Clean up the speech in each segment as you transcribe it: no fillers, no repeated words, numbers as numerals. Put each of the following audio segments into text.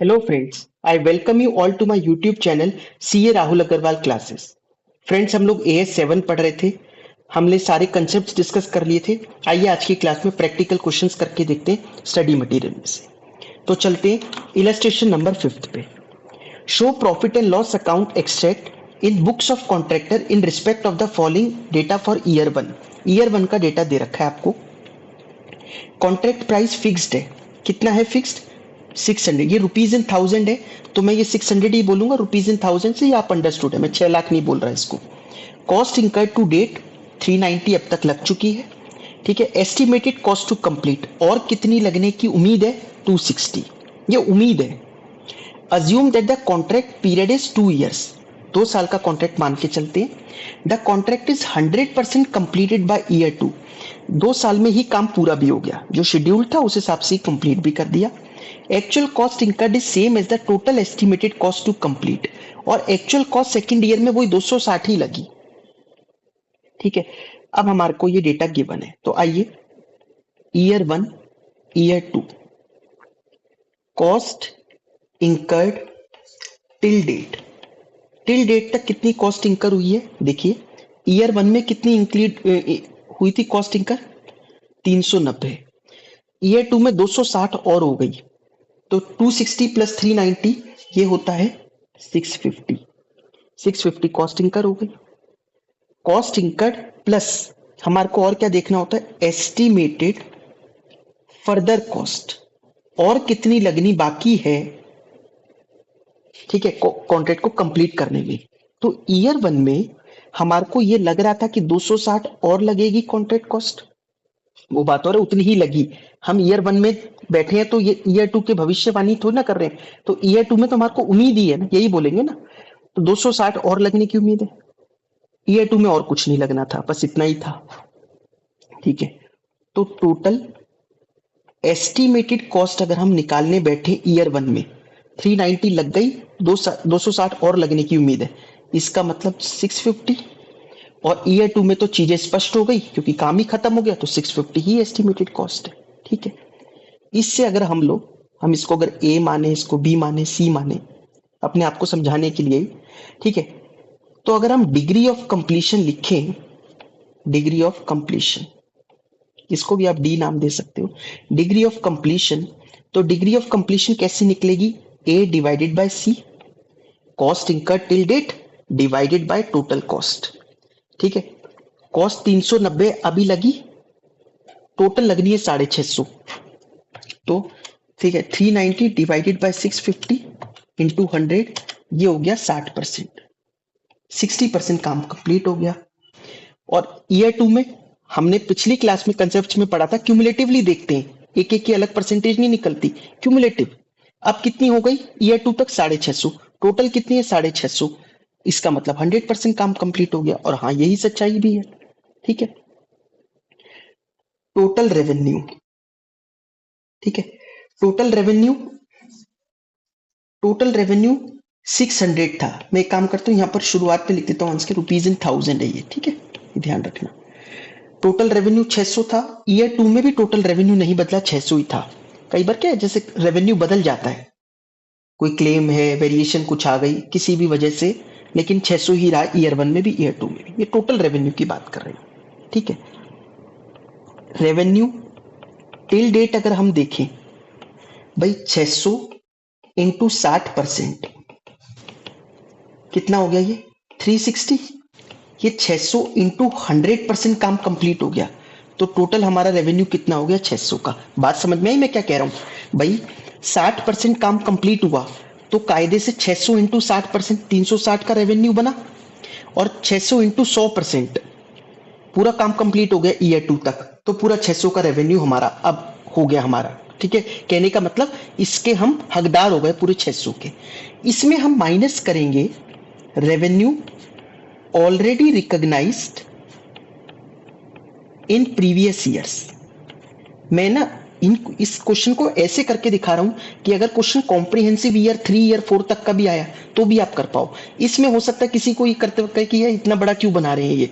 Hello friends, I welcome you all to my YouTube channel CA Rahul Agarwal classes. Friends हम लोग AS 7 पढ़ रहे थे। हमने सारे कंसेप्ट्स डिस्कस कर लिए थे। आइए आज की क्लास में प्रैक्टिकल क्वेश्चंस करके देखते हैं स्टडी मटेरियल में से। तो चलते हैं इलस्ट्रेशन नंबर 5 पे। Show profit and loss account extract in books of contractor in respect of the following data for year 1। Year 1 का डेटा दे रखा है आपको। कॉन्ट्रैक्ट प्राइस फिक्स्ड है। कितना है फिक्स्ड? 600। ये रुपीज इन थाउजेंड है तो मैं ये 600 ही बोलूंगा। रुपीज इन थाउजेंड से ये आप अंडरस्टूड है, मैं 6 लाख नहीं बोल रहा इसको। कॉस्ट इंकर्ड टू डेट 390 अब तक लग चुकी है। ठीक है। एस्टिमेटेड कॉस्ट टू कंप्लीट और कितनी लगने की उम्मीद है? 260। ये उम्मीद है। Assume that the contract period is 2 years। 2 साल का कॉन्ट्रैक्ट मान के चलते हैं। The contract is 100% completed by year 2। 2 साल में ही काम पूरा भी हो गया, जो शेड्यूल था उस हिसाब से कंप्लीट भी कर दिया। Actual cost incurred is same as the total estimated cost to complete. और एक्चुअल कॉस्ट सेकंड ईयर में वही 260 ही लगी। ठीक है। अब हमारे को ये डेटा गिवन है तो आइए year 1 year 2 cost incurred till date तक कितनी कॉस्ट इंकर हुई है? देखिए ईयर 1 में कितनी इंक्लूड हुई थी कॉस्ट इंकर? 390। ईयर 2 में 260 और हो गई तो 260 प्लस 390 ये होता है 650। 650 कॉस्ट इंकर हो गई। कॉस्ट इंकर्ड प्लस हमारे को और क्या देखना होता है? एस्टिमेटेड फर्दर कॉस्ट, और कितनी लगनी बाकी है। ठीक है, कॉन्ट्रैक्ट को कंप्लीट करने में। तो ईयर 1 में हमारे को ये लग रहा था कि 260 और लगेगी कॉन्ट्रैक्ट कॉस्ट। वो बात और उतनी ही लगी। हम ईयर 1 में बैठे हैं तो ये ईयर 2 के भविष्यवाणी थोड़ी ना कर रहे हैं। तो ईयर 2 में तो हमारे को उम्मीद ही है ना, यही बोलेंगे ना। तो 260 और लगने की उम्मीद है। ईयर 2 में और कुछ नहीं लगना था, बस इतना ही था। ठीक है। तो टोटल एस्टिमेटेड कॉस्ट अगर हम निकालने बैठे ईयर 1 में 390 लग गई, 260 और लगने की उम्मीद है, इसका मतलब 650। और ईयर 2 में तो चीजें स्पष्ट हो गई क्योंकि काम ही खत्म हो गया, तो 650 ही एस्टिमेटेड कॉस्ट है। ठीक है। इससे अगर हम इसको अगर ए माने, इसको बी माने, सी माने, अपने आप को समझाने के लिए। ठीक है। तो अगर हम डिग्री ऑफ कंप्लीशन लिखें, डिग्री ऑफ कंप्लीशन, इसको भी आप डी नाम दे सकते हो, डिग्री ऑफ कंप्लीशन। तो डिग्री ऑफ कंप्लीशन कैसे निकलेगी? A divided by C, cost incurred till date divided by total cost. ठीक है। कॉस्ट 390 अभी लगी, टोटल लगनी है 650। तो ठीक है, 390 डिवाइडेड बाय 650 इंटू 100, ये हो गया 60%। 60% काम कंप्लीट हो गया। और ईयर 2 में हमने पिछली क्लास में कंसेप्ट में पढ़ा था, क्यूमुलेटिवली देखते हैं, एक एक की अलग परसेंटेज नहीं निकलती, क्यूमुलेटिव। अब कितनी हो गई ईयर 2 तक? 650। टोटल कितनी है? 650। इसका मतलब 100% काम कंप्लीट हो गया। और हाँ, यही सच्चाई भी है। ठीक है। टोटल रेवेन्यू, ठीक है, टोटल रेवेन्यू, टोटल रेवेन्यू 600 था। मैं एक काम करता हूँ, यहाँ पर शुरुआत पे लिख देता हूँ आंसर, रुपीज इन थाउजेंड है ये। ठीक है, ये ध्यान रखना। टोटल रेवेन्यू 600 था। ईयर 2 में भी टोटल रेवेन्यू नहीं बदला, 600 ही था। कई बार क्या है, जैसे रेवेन्यू बदल जाता है, कोई क्लेम है, वेरिएशन कुछ आ गई किसी भी वजह से, लेकिन 600 ही रहा ईयर 1 में भी ईयर 2 में भी। ये टोटल रेवेन्यू की बात कर रहे हैं। ठीक है। रेवेन्यू टिल डेट अगर हम देखें भाई, 600 इंटू 60% कितना हो गया? ये 360। ये 600 इंटू 100% काम कंप्लीट हो गया, तो टोटल हमारा रेवेन्यू कितना हो गया? 600 का। बात समझ में आई मैं क्या कह रहा हूं भाई? 60% काम कंप्लीट हुआ तो कायदे से 600 इंटू 60% 360 का रेवेन्यू बना। और 600 इंटू 100% पूरा काम कंप्लीट हो गया ईयर 2 तक, तो पूरा 600 का रेवेन्यू हमारा अब हो गया हमारा। ठीक है। कहने का मतलब इसके हम हकदार हो गए पूरे 600 के। इसमें हम माइनस करेंगे revenue already recognised in previous years. मैं ना इस क्वेश्चन को ऐसे करके दिखा रहा हूं कि अगर क्वेश्चन कॉम्प्रिहेंसिव ईयर 3 ईयर 4 तक का भी आया तो भी आप कर पाओ। इसमें हो सकता है किसी को ये करते वक्त कि ये इतना बड़ा क्यों बना रहे हैं, ये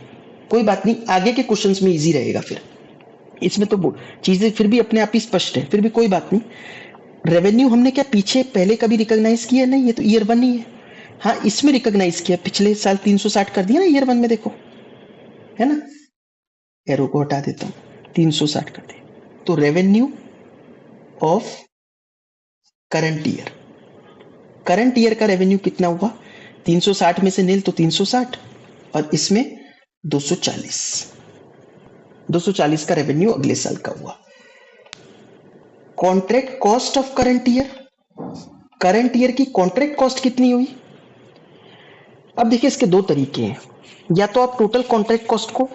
कोई बात नहीं, आगे के क्वेश्चंस में इजी रहेगा। फिर इसमें तो चीजें फिर भी अपने आप ही स्पष्ट है, फिर भी कोई बात नहीं। रेवेन्यू हमने क्या पीछे पहले कभी रिकॉग्नाइज किया? नहीं, ये तो ईयर 1 ही है। हाँ, इसमें रिकॉग्नाइज किया, पिछले साल 360 कर दिया ना ईयर 1 में, देखो है ना, एरो को हटा देता हूं, 360 कर दिया। तो revenue of current year, current year का रेवेन्यू कितना हुआ? 360 में से नील तो 360 और इसमें 240, 240 का रेवेन्यू अगले साल का हुआ। Contract cost of current year, current year की कॉन्ट्रैक्ट कॉस्ट कितनी हुई? अब देखिए इसके दो तरीके हैं, या तो आप टोटल कॉन्ट्रैक्ट कॉस्ट को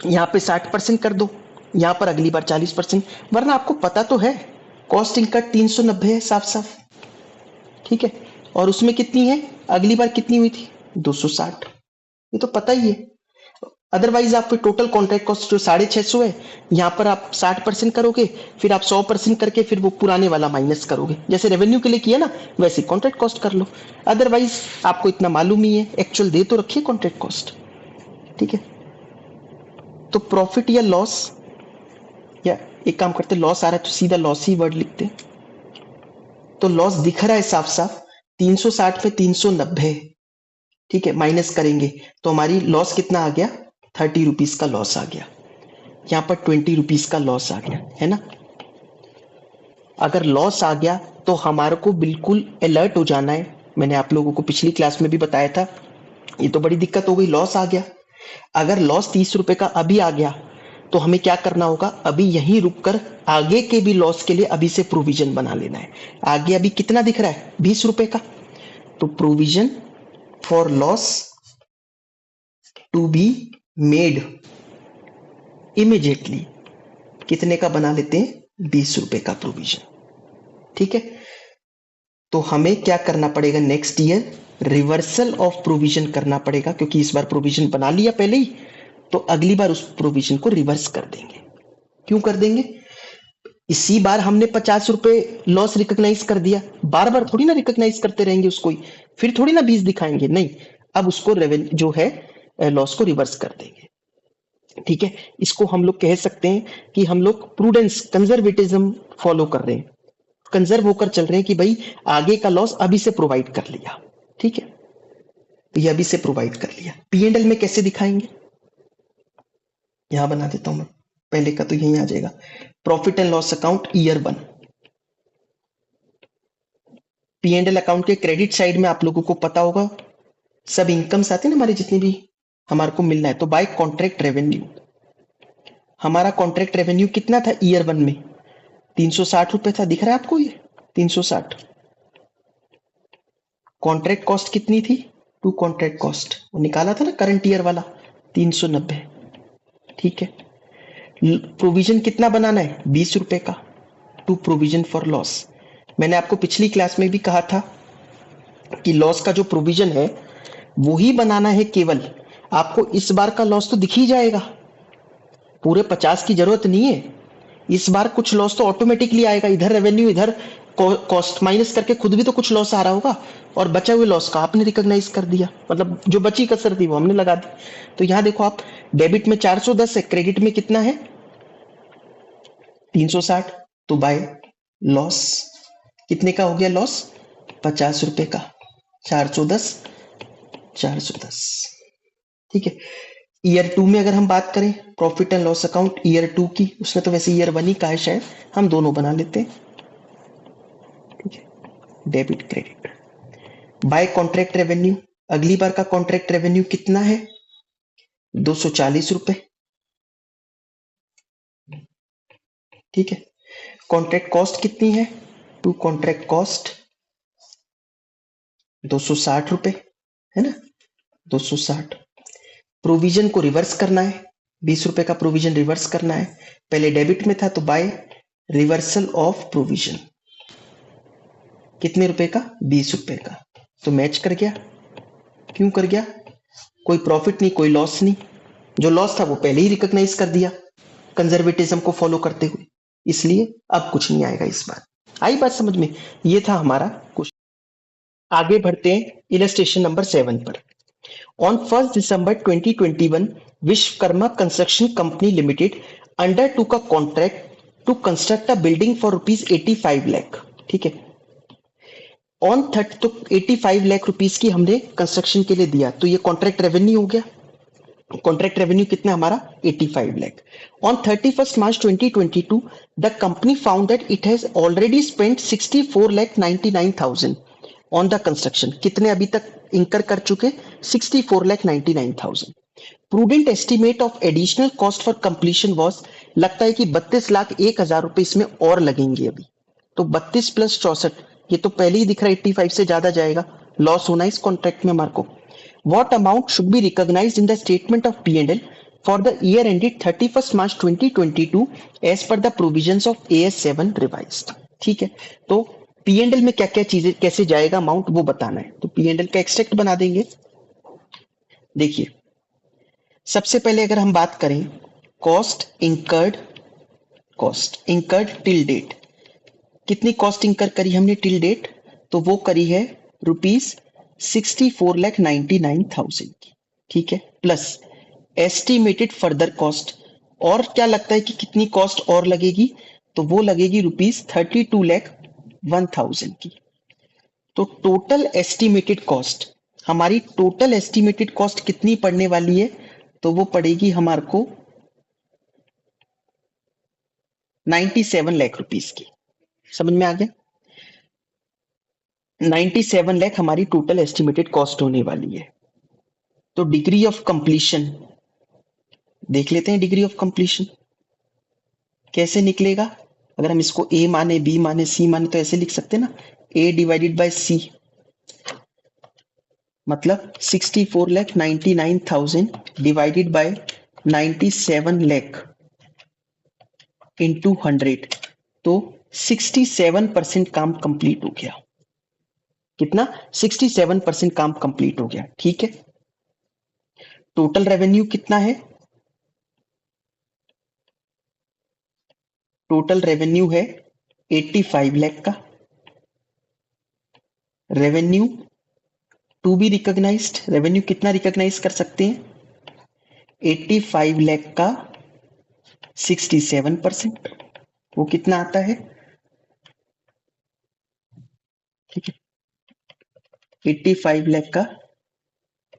यहां पे 60% कर दो, यहां पर अगली बार 40%, वरना आपको पता तो है कॉस्ट इनकट 390 है साफ साफ, ठीक है, और उसमें कितनी है, अगली बार कितनी हुई थी? 260, ये तो पता ही है। अदरवाइज आप फिर टोटल कॉन्ट्रैक्ट कॉस्ट जो 650 है, यहां पर आप 60% करोगे, फिर आप 100% करके फिर वो पुराने वाला माइनस करोगे, जैसे रेवेन्यू के लिए किया ना, वैसे कॉन्ट्रैक्ट कॉस्ट कर लो। अदरवाइज आपको इतना मालूम ही है, एक्चुअल दे तो रखिए कॉन्ट्रैक्ट कॉस्ट, ठीक है। तो प्रॉफिट या लॉस, या एक काम करते, लॉस आ रहा है तो सीधा लॉस ही वर्ड लिखते हैं। तो लॉस दिख रहा है साफ साफ, 360 पे 390, ठीक है, माइनस करेंगे तो हमारी लॉस कितना आ गया? 30 रुपीज का लॉस आ गया, यहां पर 20 रुपीज का लॉस आ गया, है ना। अगर लॉस आ गया तो हमारे को बिल्कुल अलर्ट हो जाना है, मैंने आप लोगों को पिछली क्लास में भी बताया था, ये तो बड़ी दिक्कत हो गई, लॉस आ गया। अगर लॉस 30 रुपए का अभी आ गया तो हमें क्या करना होगा? अभी यहीं रुककर आगे के भी लॉस के लिए अभी से प्रोविजन बना लेना है। आगे अभी कितना दिख रहा है? 20 रुपए का, तो provision for loss to be made immediately कितने का बना लेते हैं? 20 रुपए का प्रोविजन, ठीक है। तो हमें क्या करना पड़ेगा next year? Reversal of provision करना पड़ेगा, क्योंकि इस बार प्रोविजन बना लिया पहले ही, तो अगली बार उस प्रोविजन को रिवर्स कर देंगे। क्यों कर देंगे? इसी बार हमने 50 रुपए लॉस रिकॉग्नाइज कर दिया, बार बार थोड़ी ना रिकॉग्नाइज करते रहेंगे उसको ही, फिर थोड़ी ना 20 दिखाएंगे, नहीं, अब उसको रेवेन्यू जो है लॉस को रिवर्स कर देंगे, ठीक है। इसको हम लोग कह सकते हैं कि हम लोग प्रूडेंस, कंजर्वेटिज्म फॉलो कर रहे हैं, कंजर्व होकर चल रहे हैं कि भाई आगे का लॉस अभी से प्रोवाइड कर लिया, ठीक है, तो ये अभी से प्रोवाइड कर लिया। P&L में कैसे दिखाएंगे? यहां बना देता हूं मैं, पहले का तो यही आ जाएगा, profit and loss account year 1। P&L account के क्रेडिट साइड में आप लोगों को पता होगा सब इनकम्स आते हैं ना हमारे, जितने भी हमारे को मिलना है, तो बाय कॉन्ट्रैक्ट रेवेन्यू, हमारा कॉन्ट्रैक्ट रेवेन्यू कितना था ईयर 1 में? 360 रुपए था, दिख रहा है आपको ये 360। कॉन्ट्रैक्ट कॉस्ट कितनी थी? टू कॉन्ट्रैक्ट कॉस्ट वो निकाला था ना करंट ईयर वाला, 390, ठीक है। प्रोविजन कितना बनाना है? 20 रुपए का, टू प्रोविजन फॉर लॉस। मैंने आपको पिछली क्लास में भी कहा था कि लॉस का जो प्रोविजन है वो ही बनाना है केवल, आपको इस बार का लॉस तो दिख ही जाएगा, पूरे 50 की जरूरत नहीं है, इस बार कुछ लॉस तो ऑटोमेटिकली आएगा, इधर रेवेन्यू इधर कॉस्ट माइनस करके खुद भी तो कुछ लॉस आ रहा होगा, और बचे हुए लॉस का आपने रिकॉग्नाइज कर दिया, मतलब जो बची कसर थी वो हमने लगा दी। तो यहां देखो आप, डेबिट में 410 है, क्रेडिट में कितना है? 360, तो बाय लॉस कितने का हो गया लॉस? 50 रुपए का, 410, 410, ठीक है। ईयर 2 में अगर हम बात करें profit and loss account year 2 की, उसने तो वैसे ईयर 1 ही कहा है, शायद हम दोनों बना लेते हैं, ठीक है, debit credit. By contract revenue, अगली बार का कॉन्ट्रैक्ट रेवेन्यू कितना है? 240 रुपए, ठीक है। कॉन्ट्रैक्ट कॉस्ट कितनी है? टू कॉन्ट्रैक्ट कॉस्ट 260 रुपए, है ना, 260। प्रोविजन को रिवर्स करना है, 20 रुपए का प्रोविजन रिवर्स करना है, पहले डेबिट में था तो बाय रिवर्सल ऑफ प्रोविजन, कितने रुपए का? 20 रुपए का, तो मैच कर गया। क्यों कर गया? कोई प्रॉफिट नहीं, कोई लॉस नहीं, जो लॉस था वो पहले ही रिकॉग्नाइज कर दिया कंजर्वेटिज्म को फॉलो करते हुए, इसलिए अब कुछ नहीं आएगा इस बार। आई बात समझ में? ये था हमारा क्वेश्चन। आगे बढ़ते हैं इलस्ट्रेशन नंबर 7 पर। On 1st December 2021, Vishwakarma Construction Company Limited undertook a contract to construct a building for rupees 85 lakh. ठीक है। ऑन 30 तो 85 लाख रुपीस की हमने कंस्ट्रक्शन के लिए दिया, तो ये कॉन्ट्रैक्ट रेवेन्यू हो गया। कॉन्ट्रैक्ट रेवेन्यू कितना हमारा 85 lakh. On 31st March 2022 the company found that it has already spent 64,99,000 on the construction. कितने अभी तक इंकर कर चुके? 64,99,000। Prudent estimate of additional cost for completion was, लगता है कि 32,01,000 रुपए इसमें और लगेंगे अभी। तो 32 प्लस 64, ये तो पहले ही दिख रहा है 85 से ज्यादा जाएगा, लॉस होना इस कॉन्ट्रैक्ट में हमारे को। What amount should be recognized in the statement of P&L for the year ended 31st March 2022 as per the provisions of AS7 revised? ठीक है, तो P&L में क्या क्या चीजें कैसे जाएगा अमाउंट वो बताना है। तो P&L का एक्सट्रैक्ट बना देंगे। देखिए, सबसे पहले अगर हम बात करें कॉस्ट इंकर्ड टिल डेट, कितनी कॉस्ट इंकर करी हमने टिल डेट? तो वो करी है ₹64,99,000 की, ठीक है, प्लस एस्टिमेटेड फर्दर कॉस्ट। और क्या लगता है कि कितनी कॉस्ट और लगेगी? तो वो लगेगी ₹32,01,000 की। तो टोटल एस्टिमेटेड कॉस्ट, हमारी टोटल एस्टिमेटेड कॉस्ट कितनी पड़ने वाली है? तो वो पड़ेगी हमारे को 97 लाख रुपीस की। समझ में आ गया? 97 लाख हमारी टोटल एस्टिमेटेड कॉस्ट होने वाली है। तो डिग्री ऑफ कंप्लीशन देख लेते हैं। डिग्री ऑफ कंप्लीशन कैसे निकलेगा? अगर हम इसको ए माने, बी माने, सी माने तो ऐसे लिख सकते हैं ना, ए डिवाइडेड बाय सी, मतलब 64,99,000 डिवाइडेड बाय 97 लाख इंटू 100, तो 67% काम कंप्लीट हो गया। कितना? 67% काम कंप्लीट हो गया, ठीक है। टोटल रेवेन्यू कितना है? टोटल रेवेन्यू है 85 लाख का। Revenue to be recognised, revenue कितना रिकॉग्नाइज कर सकते हैं? 85 लाख का 67%, वो कितना आता है? ठीक है, 85 लाख का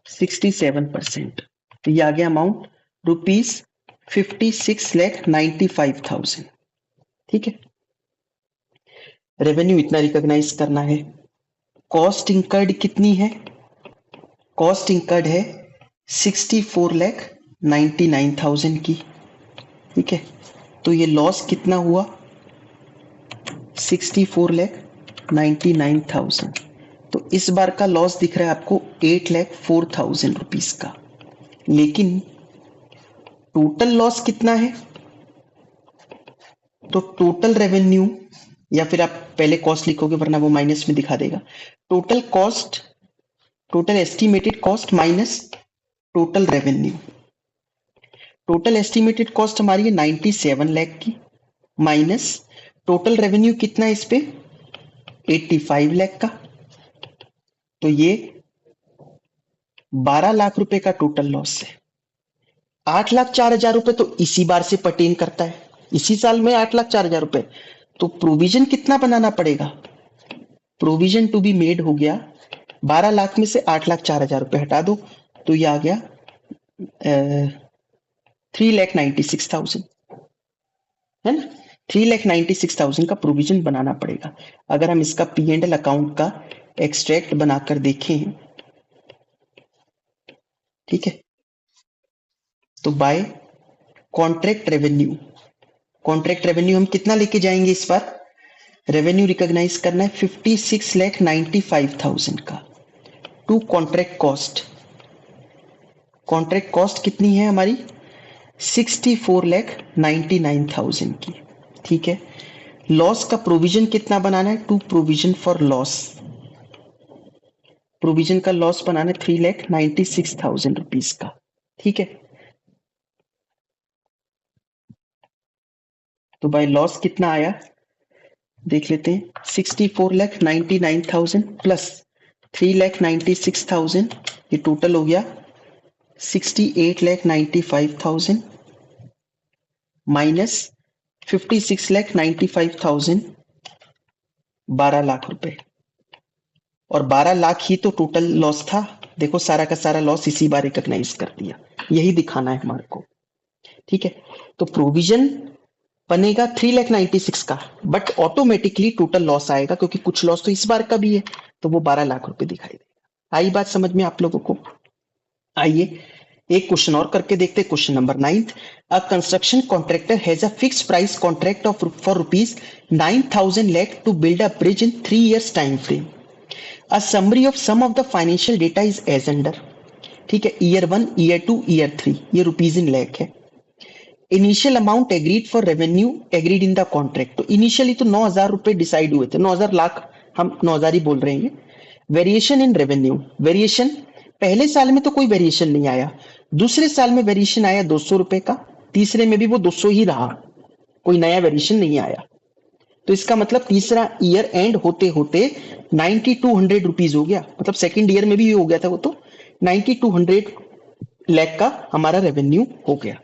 67%, तो ये आ गया अमाउंट ₹56,95,000, ठीक है। रेवेन्यू इतना रिकॉग्नाइज करना है। कॉस्ट इंकर्ड कितनी है? कॉस्ट इंकर्ड है 64,99,000 की, ठीक है। तो ये लॉस कितना हुआ? 64,99,000। तो इस बार का लॉस दिख रहा है आपको 8,04,000 रुपीज का। लेकिन टोटल लॉस कितना है? तो टोटल रेवेन्यू, या फिर आप पहले कॉस्ट लिखोगे वरना वो माइनस में दिखा देगा। Total cost, total estimated cost minus total revenue. Total estimated cost हमारी है 97 लाख की, माइनस टोटल रेवेन्यू कितना है इस पे? 85 लाख का। तो ये 12 लाख रुपए का टोटल लॉस है। 8,04,000 रुपए तो इसी बार से पर्टेन करता है, इसी साल में 8,04,000 रुपए। तो प्रोविजन कितना बनाना पड़ेगा? प्रोविजन टू बी मेड हो गया 12 लाख में से 8,04,000 रुपए हटा दो, तो ये आ गया 3,96,000, है ना। 3,96,000 का प्रोविजन बनाना पड़ेगा। अगर हम इसका P&L अकाउंट का एक्सट्रैक्ट बनाकर देखें, ठीक है, तो by contract revenue, contract revenue हम कितना लेके जाएंगे इस बार? रेवेन्यू रिकॉग्नाइज करना है 56,95,000 का, to contract cost. Contract cost कितनी है हमारी? 64,99,000 की, ठीक है। लॉस का प्रोविजन कितना बनाना है? To provision for loss, provision का लॉस बनाना है 3,96,000 रुपीज का, ठीक है। तो बाय लॉस कितना आया देख लेते हैं। 64,99,000 प्लस 3,96,000, ये टोटल हो गया 68,95,000 माइनस 56,95,000 12 लाख रुपए, और 12 लाख ही तो टोटल लॉस था। देखो सारा का सारा लॉस इसी बार रिकॉग्नाइज कर दिया, यही दिखाना है हमारे को। ठीक है, तो प्रोविजन बनेगा 3,96,000 का, बट ऑटोमेटिकली टोटल लॉस आएगा क्योंकि कुछ लॉस तो इस बार का भी है, तो वो 12 लाख रुपए दिखाई देगा। आई बात समझ में आप लोगों को? आइए एक क्वेश्चन और करके देखते हैं। Question number 9th, a construction contractor has a fixed price contract of for rupees 9,000 lakh to build a bridge in 3 years time frame. A summary of some of the financial data is as under. ठीक है, year 1, year 2, year 3, ये rupees in lakh है। Initial amount agreed for revenue agreed in the contract, तो initially तो 9,000 रुपए decide हुए थे, 9,000 लाख, हम 9,000 ही बोल रहे हैं। वेरिएशन इन रेवेन्यू, वेरिएशन पहले साल में तो कोई वेरिएशन नहीं आया, दूसरे साल में वेरिएशन आया 200 रुपए का, तीसरे में भी वो 200 ही रहा, कोई नया वेरिएशन नहीं आया। तो इसका मतलब तीसरा ईयर एंड होते होते 9,200 रुपीज हो गया, मतलब सेकंड ईयर में भी हो गया था वो, तो 9,200 लाख का हमारा रेवेन्यू हो गया।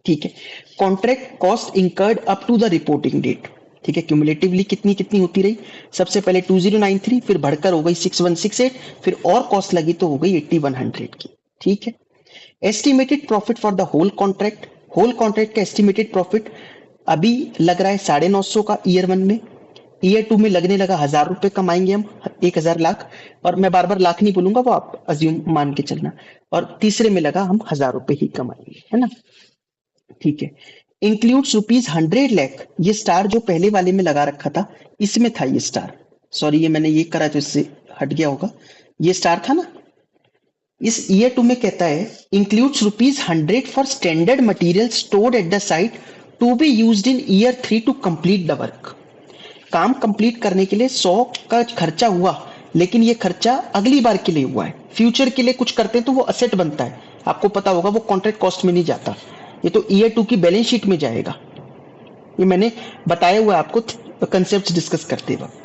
ठीक है, contract cost incurred up to the reporting date. ठीक है, क्यूमुलेटिवली कितनी कितनी होती रही, सबसे पहले 2093, फिर बढ़कर हो गई 6168, फिर और कॉस्ट लगी तो हो गई 8100 की। ठीक है, estimated profit for the whole contract, whole contract का एस्टिमेटेड प्रॉफिट अभी लग रहा है 950 का ईयर 1 में, ईयर 2 में लगने लगा 1,000 रुपए कमाएंगे हम, 1,000 लाख, और मैं बार बार लाख नहीं बोलूंगा, वो आप अज्यूम मान के चलना, और तीसरे में लगा हम 1,000 रुपए ही कमाएंगे, है ना। ठीक है, इंक्लूड्स रुपीज 100 लाख, ये स्टार जो पहले वाले में लगा रखा था, इसमें था ये स्टार, सॉरी ये मैंने ये करा तो इससे हट गया होगा, ये स्टार था ना। इस ईयर 2 में कहता है includes rupees 100 for standard material stored at the site to be used in year 3 to complete the work. काम कंप्लीट करने के लिए 100 का खर्चा हुआ, लेकिन ये खर्चा अगली बार के लिए हुआ है, फ्यूचर के लिए कुछ करते हैं तो वो असेट बनता है, आपको पता होगा, वो कॉन्ट्रैक्ट कॉस्ट में नहीं जाता, ये तो ईयर 2 की बैलेंस शीट में जाएगा। ये मैंने बताया हुआ है आपको कंसेप्ट डिस्कस करते वक्त।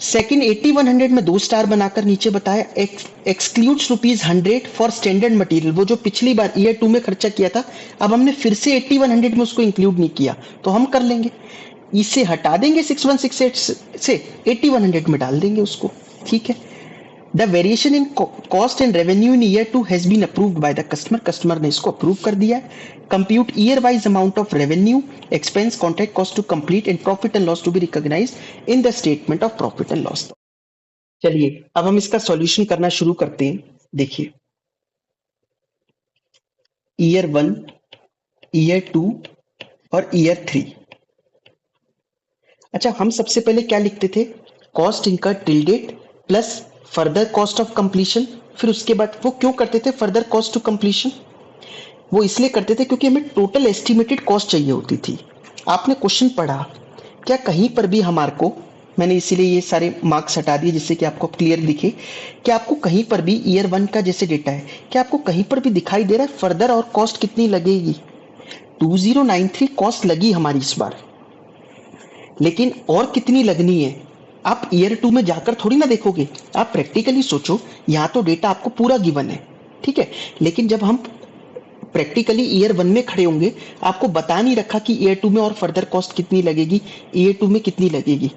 सेकंड 8100 में 2 स्टार बनाकर नीचे बताया excludes rupees 100 for standard material, वो जो पिछली बार ईयर 2 में खर्चा किया था, अब हमने फिर से 8100 में उसको इंक्लूड नहीं किया, तो हम कर लेंगे, इसे हटा देंगे 6168 से 8100 में डाल देंगे उसको। ठीक है, the variation in cost and revenue in year 2 has been approved by the customer, customer ने इसको अप्रूव कर दिया है। Compute year wise amount of revenue expense contract cost to complete and profit and loss to be recognise in the statement of profit and loss. चलिए अब हम इसका solution करना शुरू करते हैं। देखिए, ईयर 1, ईयर 2 और ईयर 3। अच्छा, हम सबसे पहले क्या लिखते थे, cost incurred till date plus further cost of completion, फिर उसके बाद वो क्यों करते थे फर्दर कॉस्ट टू कंप्लीशन, वो इसलिए करते थे क्योंकि हमें टोटल एस्टिमेटेड कॉस्ट चाहिए होती थी। आपने क्वेश्चन पढ़ा, क्या कहीं पर भी हमारे को, मैंने इसीलिए ये सारे मार्क्स हटा दिए जिससे कि आपको क्लियर दिखे, कि आपको कहीं पर भी ईयर 1 का जैसे डेटा है, क्या आपको कहीं पर भी दिखाई दे रहा है फर्दर और कॉस्ट कितनी लगेगी? 2093 कॉस्ट लगी हमारी इस बार, लेकिन और कितनी लगनी है आप ईयर 2 में जाकर थोड़ी ना देखोगे, आप प्रैक्टिकली सोचो, यहाँ तो डेटा आपको पूरा गिवन है, ठीक है, लेकिन जब हम प्रैक्टिकली ईयर 1 में खड़े होंगे, आपको बता नहीं रखा कि ईयर 2 में और फर्दर कॉस्ट कितनी लगेगी, ईयर 2 में कितनी लगेगी,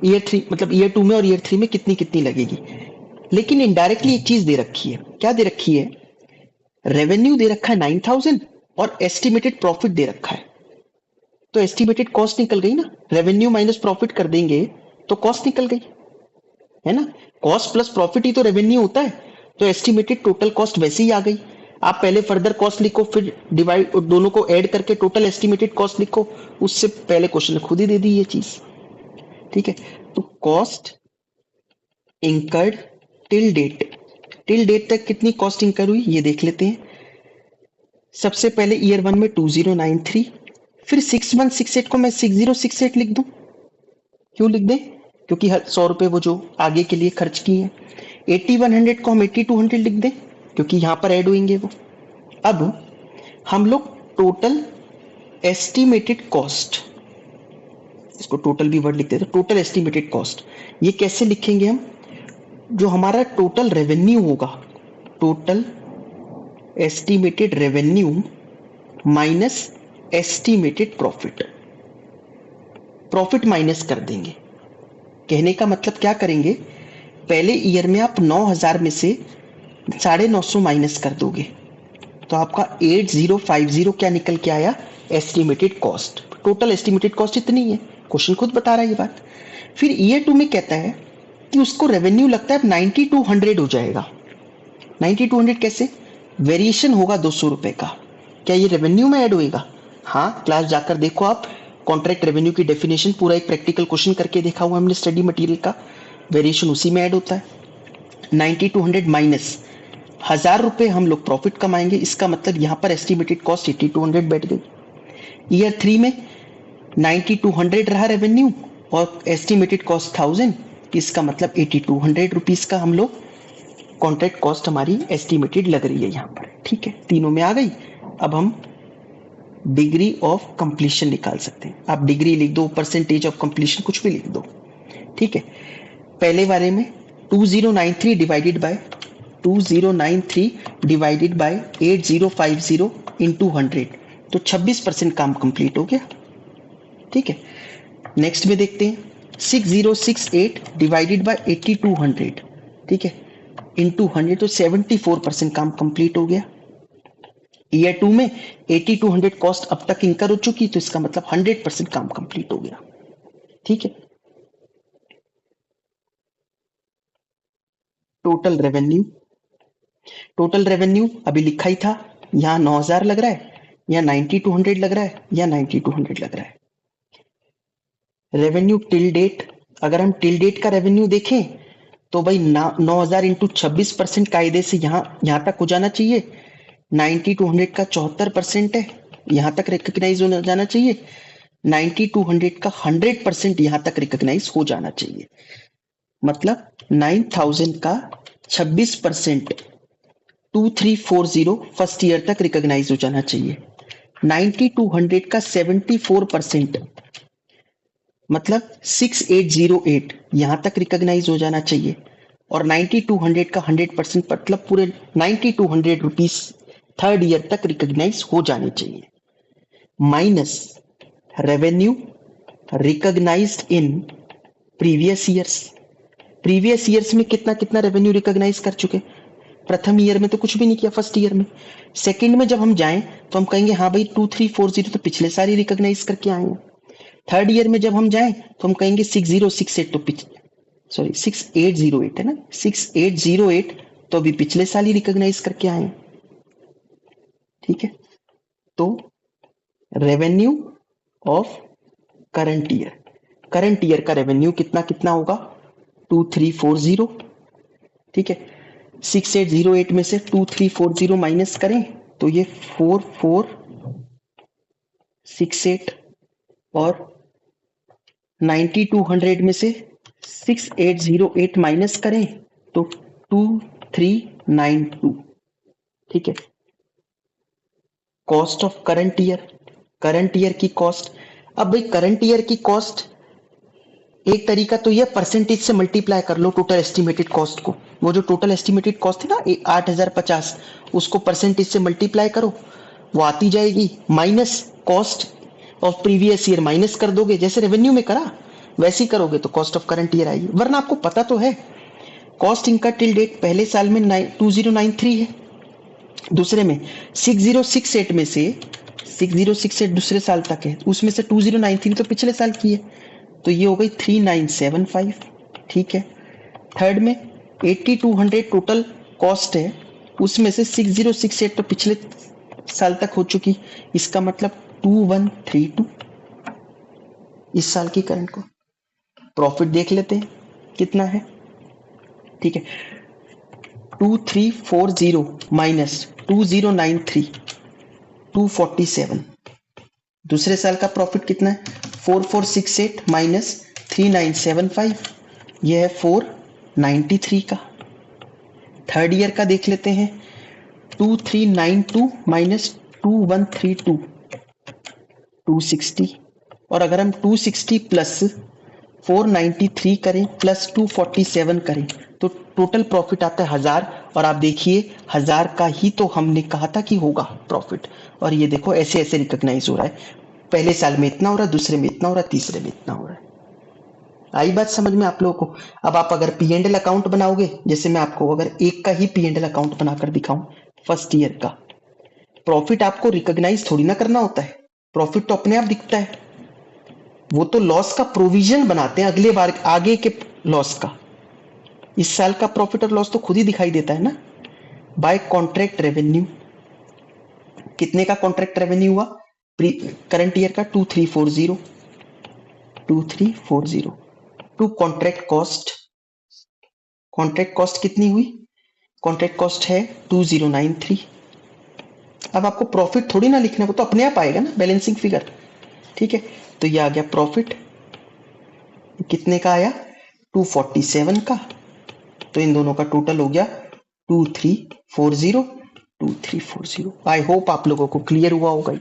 ईयर 3 मतलब ईयर 2 में और ईयर 3 में कितनी कितनी लगेगी, लेकिन इनडायरेक्टली एक चीज दे रखी है, क्या दे रखी है, रेवेन्यू दे रखा है 9,000 और एस्टिमेटेड प्रॉफिट दे रखा है, तो एस्टिमेटेड कॉस्ट निकल गई ना, रेवेन्यू माइनस प्रॉफिट कर देंगे तो कॉस्ट निकल गई, है ना, कॉस्ट प्लस प्रॉफिट ही तो रेवेन्यू होता है, तो एस्टिमेटेड टोटल कॉस्ट वैसे ही आ गई। आप पहले फर्दर कॉस्ट लिखो, फिर डिवाइड दोनों को ऐड करके टोटल एस्टिमेटेड कॉस्ट लिखो, उससे पहले क्वेश्चन ने खुद ही दे दी ये चीज। ठीक है, तो cost incurred till date, till date तक कितनी कॉस्ट इंकर हुई ये देख लेते हैं। सबसे पहले ईयर 1 में 2093, फिर 6168 को मैं 6068 लिख दूं, क्यों लिख दें, क्योंकि 100 रुपए वो जो आगे के लिए खर्च किए हैं। 8100 को हम 8200 लिख दें, क्योंकि यहां पर ऐड होंगे वो। अब हम लोग टोटल एस्टिमेटेड कॉस्ट, इसको टोटल भी वर्ड लिखते हैं, तो टोटल एस्टिमेटेड कॉस्ट ये कैसे लिखेंगे हम, जो हमारा टोटल रेवेन्यू होगा, total estimated revenue minus estimated profit, profit minus कर देंगे, कहने का मतलब क्या करेंगे, पहले ईयर में आप 9,000 में से 950 माइनस कर दोगे तो आपका 8050 क्या निकल के आया, estimated cost. Total estimated cost इतनी है, क्वेश्चन खुद बता रहा है ये बात। फिर ईयर 2 में कहता है कि उसको रेवेन्यू लगता है 9200 हो जाएगा। 9200 कैसे, वेरिएशन होगा 200 रुपए का, क्या ये रेवेन्यू में ऐड होएगा? हाँ, क्लास जाकर देखो आप, कॉन्ट्रैक्ट रेवेन्यू की डेफिनेशन पूरा एक प्रैक्टिकल क्वेश्चन करके देखा हुआ हमने स्टडी मटेरियल का, वेरिएशन उसी में ऐड होता है। 9200 माइनस 1000 रुपए हम लोग प्रॉफिट कमाएंगे, इसका मतलब यहाँ पर एस्टिमेटेड कॉस्ट 8200 बैठ गई। ईयर 3 में 9200 रहा रेवेन्यू और एस्टिमेटेड कॉस्ट 1000, इसका मतलब 8200 रुपीज का हम लोग कॉन्ट्रैक्ट कॉस्ट हमारी एस्टिमेटेड लग रही है यहाँ पर। ठीक है, तीनों में आ गई। अब हम डिग्री ऑफ कंप्लीशन निकाल सकते हैं। आप डिग्री लिख दो, परसेंटेज ऑफ कंप्लीशन, कुछ भी लिख दो। ठीक है, पहले वाले में 2093 डिवाइडेड बाय 8050 इंटू 100, तो 26% काम कंप्लीट हो गया। ठीक है, नेक्स्ट में देखते हैं 6068 डिवाइडेड बाय 8200, ठीक है, इंटू 100, तो 74% काम कंप्लीट हो गया। ईयर 2 में 8200 कॉस्ट अब तक इंकर हो चुकी, तो इसका मतलब 100% काम कंप्लीट हो गया। ठीक है, टोटल रेवेन्यू अभी लिखा ही था, यहाँ 9000 लग रहा है, या 9200 लग रहा है, या 9200 लग रहा है। रेवेन्यू टिल डेट, अगर हम टिल डेट का रेवेन्यू देखें तो भाई 9000 इंटू 26% कायदे से यहाँ तक हो जाना चाहिए। 9200 का 74% है, यहाँ तक रिकॉग्नाइज हो जाना चाहिए। 9200 का 100% यहाँ तक रिकॉग्नाइज हो जाना चाहिए। मतलब 9000 का 26% 2340 फर्स्ट ईयर तक रिकॉग्नाइज हो जाना चाहिए। 9200 का 74% मतलब 6808 यहां तक रिकॉग्नाइज हो जाना चाहिए, और 9200 का 100% मतलब पूरे 9200 रुपीस थर्ड ईयर तक रिकॉग्नाइज हो जाने चाहिए, minus revenue recognised in previous years में कितना कितना रेवेन्यू रिकॉग्नाइज कर चुके। प्रथम ईयर में तो कुछ भी नहीं किया, फर्स्ट ईयर में। सेकंड में जब हम जाएं तो हम कहेंगे हाँ भाई 2340 तो पिछले साल ही रिकॉग्नाइज करके आए हैं। थर्ड ईयर में जब हम जाएं तो हम कहेंगे 6068 तो 6808 है ना, 6808 तो अभी पिछले साल ही रिकॉग्नाइज करके आए हैं। ठीक है, तो रेवेन्यू ऑफ करंट ईयर का रेवेन्यू कितना कितना होगा, 2340। ठीक है, 6808 में से 2340 माइनस करें तो ये 4468, और 9200 में से 6808 माइनस करें तो 2392। ठीक है, कॉस्ट ऑफ करंट ईयर की कॉस्ट। अब भाई करंट ईयर की कॉस्ट एक तरीका तो ये परसेंटेज से मल्टीप्लाई कर लो टोटल एस्टिमेटेड कॉस्ट को। वो जो टोटल एस्टिमेटेड कॉस्ट है ना 8050, उसको परसेंटेज से मल्टीप्लाई करो, वो आती जाएगी, minus cost of previous year minus कर दोगे, जैसे रेवेन्यू में करा वैसे ही करोगे तो कॉस्ट ऑफ करंट ईयर आएगी। वरना आपको पता तो है कॉस्ट इनका टिल डेट पहले साल में 2093 है, दूसरे में 6068 में से 6068 दूसरे साल तक है, उसमें से 2093 तो पिछले साल की है, तो ये हो गई 3975। ठीक है, थर्ड में 8200 टोटल कॉस्ट है, उसमें से 6068 तो पिछले साल तक हो चुकी, इसका मतलब 2132 इस साल की करंट को। प्रॉफिट देख लेते हैं कितना है। ठीक है, 2340 माइनस 2093 247, दूसरे साल का प्रॉफिट कितना है, 4468 माइनस 3975, यह है 493 का। थर्ड ईयर का देख लेते हैं, 2392 माइनस 2132 260, और अगर हम 260 प्लस 493 करें प्लस 247 करें तो टोटल प्रॉफिट आता है 1000, और आप देखिए 1000 का ही तो हमने कहा था कि होगा प्रॉफिट, और ये देखो ऐसे ऐसे रिकॉग्नाइज हो रहा है, पहले साल में इतना हो रहा है, दूसरे में इतना हो रहा है, तीसरे में इतना हो रहा है। आई बात समझ में आप लोगों को? अब आप अगर पी एंड एल अकाउंट बनाओगे, जैसे मैं आपको अगर एक का ही पी एंड एल अकाउंट बनाकर दिखाऊं फर्स्ट ईयर का, प्रॉफिट आपको रिकॉग्नाइज थोड़ी ना करना होता है, प्रॉफिट तो अपने आप दिखता है। वो तो लॉस का प्रोविजन बनाते हैं अगले बार आगे के लॉस का। इस साल का प्रॉफिट और लॉस तो खुद ही दिखाई देता है ना। बाय कॉन्ट्रैक्ट रेवेन्यू, कितने का कॉन्ट्रैक्ट रेवेन्यू हुआ करंट ईयर का? 2340 to contract cost, contract cost कितनी हुई? कॉन्ट्रैक्ट कॉस्ट है 2093। अब आपको प्रॉफिट थोड़ी ना लिखना, वो तो अपने आप आएगा ना बैलेंसिंग फिगर। ठीक है, तो ये आ गया प्रॉफिट, कितने का आया? 247 का। तो इन दोनों का टोटल हो गया 2340। 2340। आई होप आप लोगों को क्लियर हुआ होगा।